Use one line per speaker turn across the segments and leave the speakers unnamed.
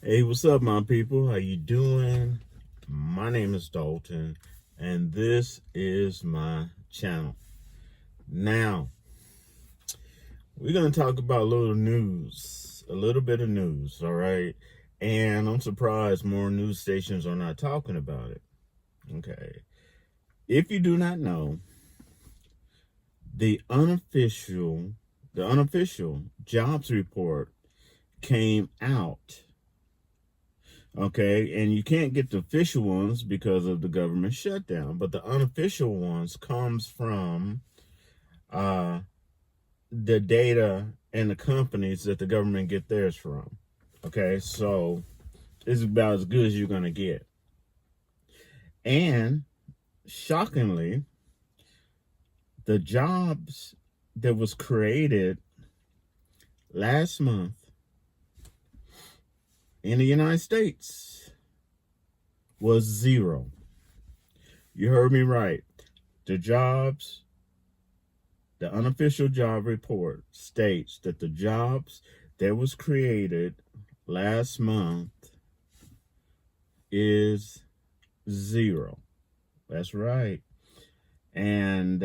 Hey, what's up, my people? How you doing? My name is Dalton, and this is my channel. Now, we're gonna talk about a little bit of news, all right? And I'm surprised more news stations are not talking about it. Okay. If you do not know, the unofficial jobs report came out. Okay, and you can't get the official ones because of the government shutdown, but the unofficial ones comes from uh, the data and the companies that the government get theirs from. Okay, so it's about as good as you're gonna get. And shockingly, the jobs that was created last month in the United States was zero. You heard me right. The unofficial job report states that the jobs that was created last month is zero. That's right. And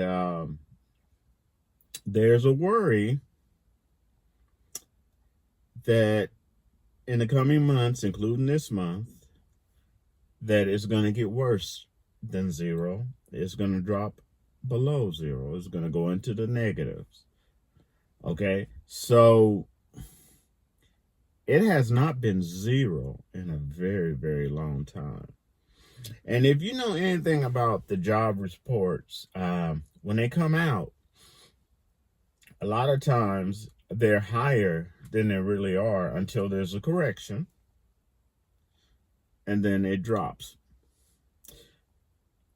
there's a worry that in the coming months, including this month, that it's going to get worse than zero. It's going to drop below zero. It's going to go into the negatives. Okay, so it has not been zero in a very, very long time. And if you know anything about the job reports, when they come out, a lot of times they're higher than they really are until there's a correction, and then it drops.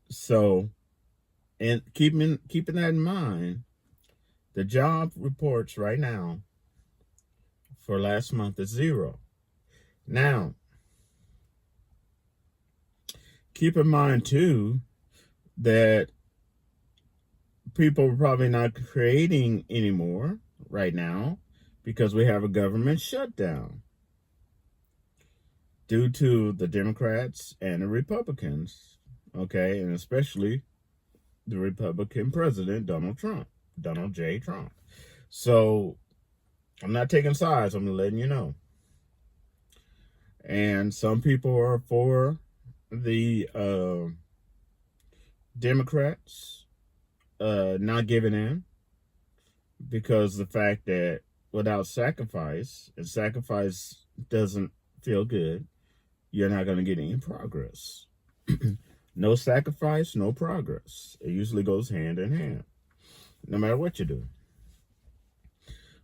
So, and keeping that in mind, the job reports right now for last month is zero. Now, keep in mind too that people are probably not creating anymore right now because we have a government shutdown due to the Democrats and the Republicans, okay, and especially the Republican president, Donald J. Trump. So I'm not taking sides, I'm letting you know. And some people are for the Democrats not giving in because the fact that without sacrifice, and sacrifice doesn't feel good, you're not going to get any progress. No sacrifice, no progress. It usually goes hand in hand, no matter what you do.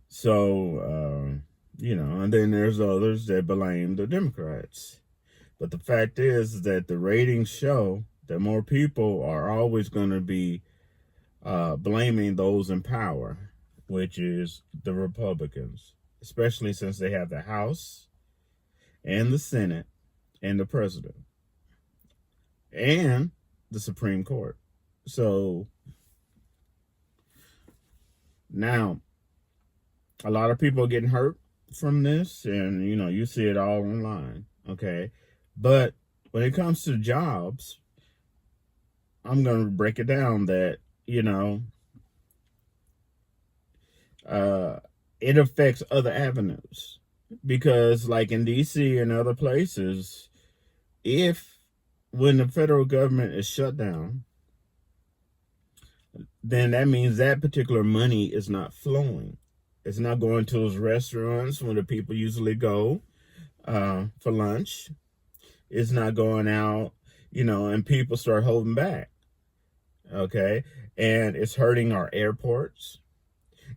So, and then there's others that blame the Democrats. But the fact is that the ratings show that more people are always going to be blaming those in power, which is the Republicans, especially since they have the House and the Senate and the president and the Supreme Court. So now a lot of people are getting hurt from this, and you see it all online. Okay, but when it comes to jobs, I'm going to break it down that it affects other avenues, because like in DC and other places, when the federal government is shut down, then that means that particular money is not flowing. It's not going to those restaurants where the people usually go for lunch. It's not going out, and people start holding back. Okay, and it's hurting our airports.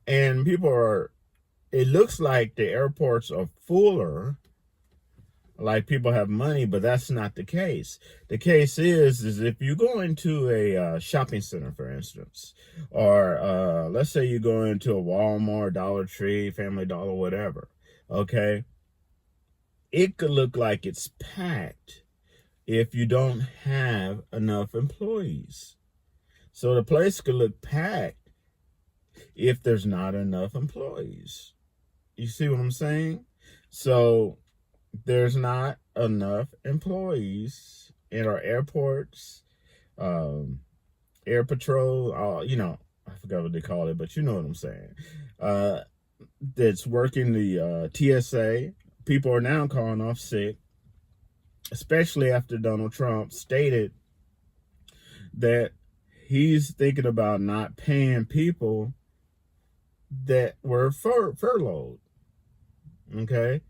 And it looks like the airports are fuller, like people have money, but that's not the case. The case is if you go into a shopping center, for instance, or let's say you go into a Walmart, Dollar Tree, Family Dollar, whatever, okay, it could look like it's packed if you don't have enough employees. So the place could look packed if there's not enough employees. You see what I'm saying? So there's not enough employees in our airports, um, air patrol, I forgot what they call it, but you know what I'm saying. Uh, that's working the TSA. People are now calling off sick, especially after Donald Trump stated that he's thinking about not paying people that were furloughed. Okay.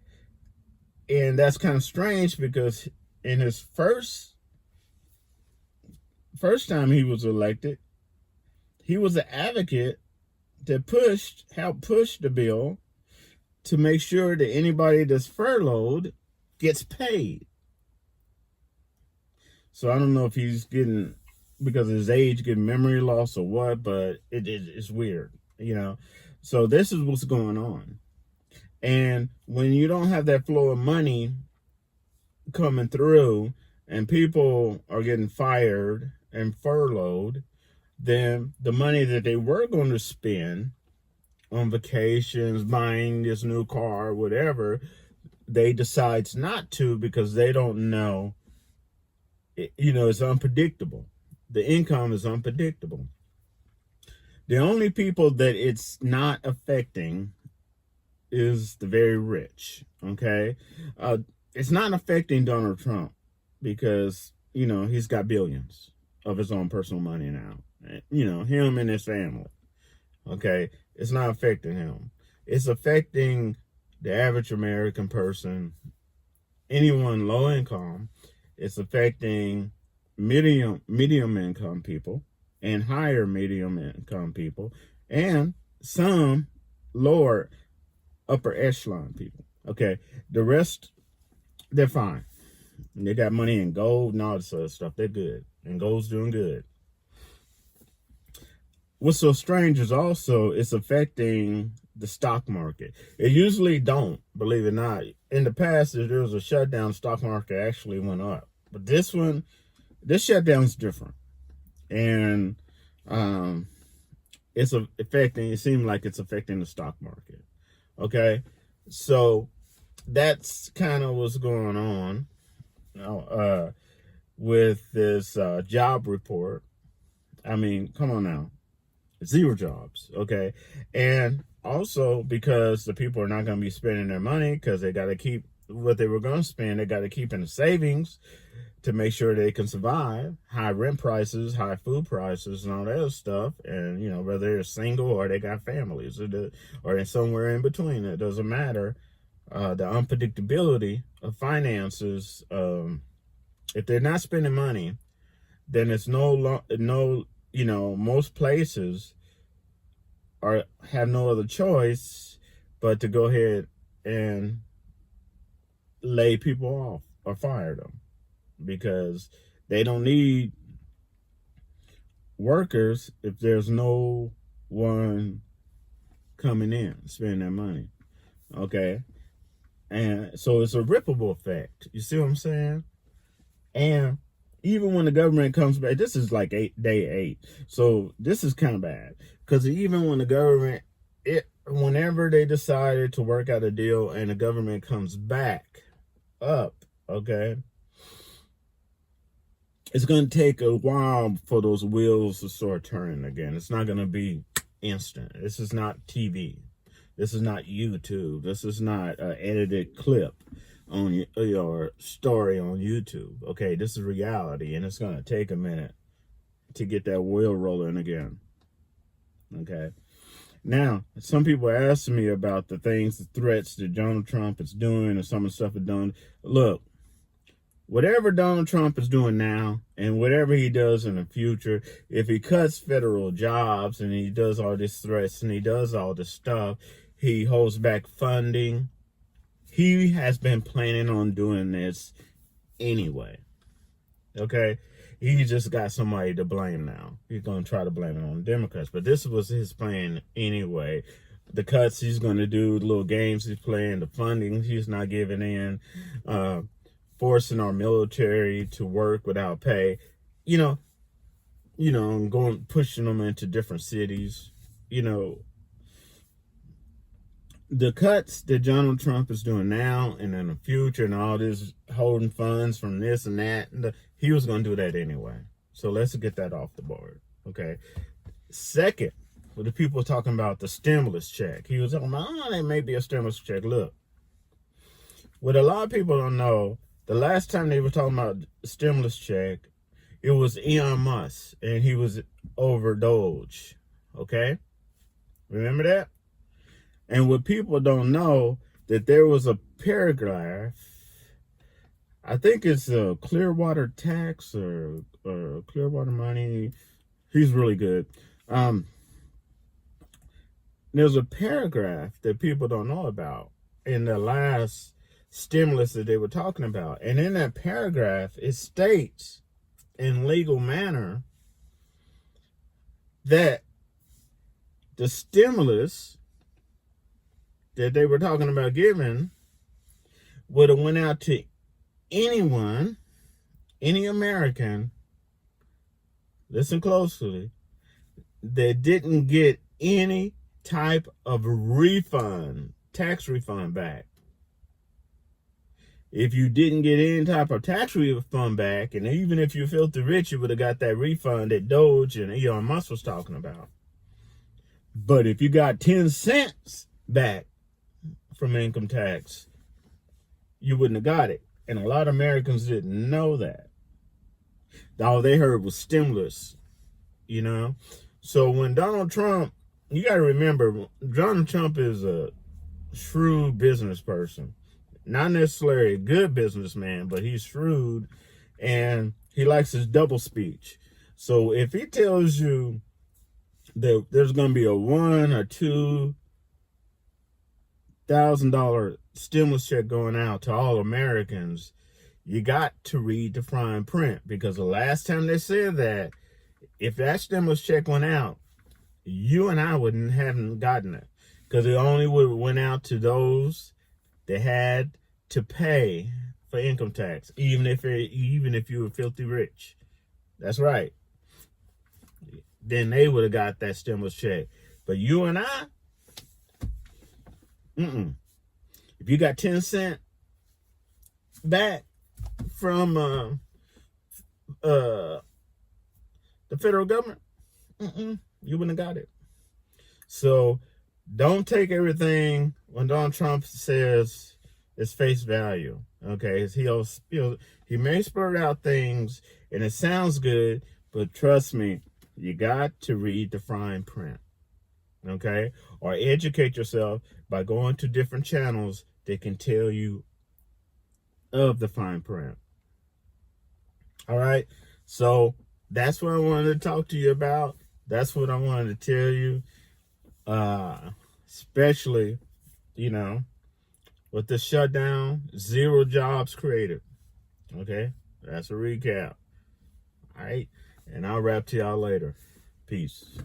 And that's kind of strange because in his first time he was elected, he was an advocate that helped push the bill to make sure that anybody that's furloughed gets paid. So I don't know if he's getting, because of his age, getting memory loss or what, but it's weird, you know. So this is what's going on. And when you don't have that flow of money coming through and people are getting fired and furloughed, then the money that they were going to spend on vacations, buying this new car, whatever, they decides not to because they don't know. It's unpredictable. The income is unpredictable. The only people that it's not affecting is the very rich. Okay, it's not affecting Donald Trump because he's got billions of his own personal money now. Him and his family. Okay, it's not affecting him. It's affecting the average American person, anyone low income. It's affecting medium income people and higher medium income people and some lower upper echelon people. Okay, the rest, they're fine. They got money in gold and all this other stuff. They're good, and gold's doing good. What's so strange is also it's affecting the stock market. It usually don't, believe it or not. In the past, if there was a shutdown, the stock market actually went up. But this shutdown's different. And it seems like it's affecting the stock market. Okay? So that's kind of what's going on with this job report. I mean, come on now. 0 jobs, okay? And also because the people are not going to be spending their money because they got to keep what they were going to spend. They got to keep in the savings to make sure they can survive. High rent prices, high food prices, and all that other stuff. And, whether they're single or they got families or they're somewhere in between, it doesn't matter. The unpredictability of finances, if they're not spending money, then it's most places have no other choice but to go ahead and lay people off or fire them because they don't need workers if there's no one coming in spending their money. Okay, and so it's a rippleable effect. You see what I'm saying? And even when the government comes back, this is like day 8. So this is kind of bad because even when the government, whenever they decided to work out a deal and the government comes back up, okay, it's going to take a while for those wheels to start turning again. It's not going to be instant. This is not TV. This is not YouTube. This is not an edited clip on your story on YouTube. Okay, this is reality, and it's going to take a minute to get that wheel rolling again. Okay. Now, some people ask me about the threats that Donald Trump is doing and some of the stuff he's done. Look, whatever Donald Trump is doing now and whatever he does in the future, if he cuts federal jobs and he does all these threats and he does all this stuff, he holds back funding, he has been planning on doing this anyway. Okay? He just got somebody to blame now. He's going to try to blame it on the Democrats. But this was his plan anyway. The cuts he's going to do, the little games he's playing, the funding he's not giving in, forcing our military to work without pay. Pushing them into different cities. the cuts that Donald Trump is doing now and in the future and all this holding funds from this and that, he was going to do that anyway. So let's get that off the board. Okay. Second, with the people talking about the stimulus check, he was talking about, oh, there may be a stimulus check. Look, what a lot of people don't know, the last time they were talking about stimulus check, it was Elon Musk, and he was over Doge. Okay? Remember that? And what people don't know, that there was a paragraph, I think it's a Clearwater Tax or Clearwater Money. He's really good. There's a paragraph that people don't know about in the last stimulus that they were talking about. And in that paragraph, it states in legal manner that the stimulus that they were talking about giving would have went out to anyone, any American, listen closely, that didn't get any type of refund, tax refund back. If you didn't get any type of tax refund back, and even if you're filthy rich, you would have got that refund that Doge and Elon Musk was talking about. But if you got 10 cents back from income tax, you wouldn't have got it. And a lot of Americans didn't know that. All they heard was stimulus, you know? So when Donald Trump, you got to remember, Donald Trump is a shrewd business person. Not necessarily a good businessman, but he's shrewd and he likes his double speech. So if he tells you that there's going to be a $1,000 or $2,000 stimulus check going out to all Americans, you got to read the fine print, because the last time they said that, if that stimulus check went out, you and I haven't gotten it, because it only would have went out to those that had to pay for income tax, even if you were filthy rich. That's right. Then they would have got that stimulus check. But you and I, if you got 10 cents back from the federal government, you wouldn't have got it. So don't take everything when Donald Trump says it's face value. Okay, he may spurt out things and it sounds good, but trust me, you got to read the fine print. Okay, or educate yourself by going to different channels that can tell you of the fine print. All right, so that's what I wanted to talk to you about. That's what I wanted to tell you. Especially, with the shutdown, 0 jobs created. Okay, that's a recap. All right, and I'll wrap to y'all later. Peace.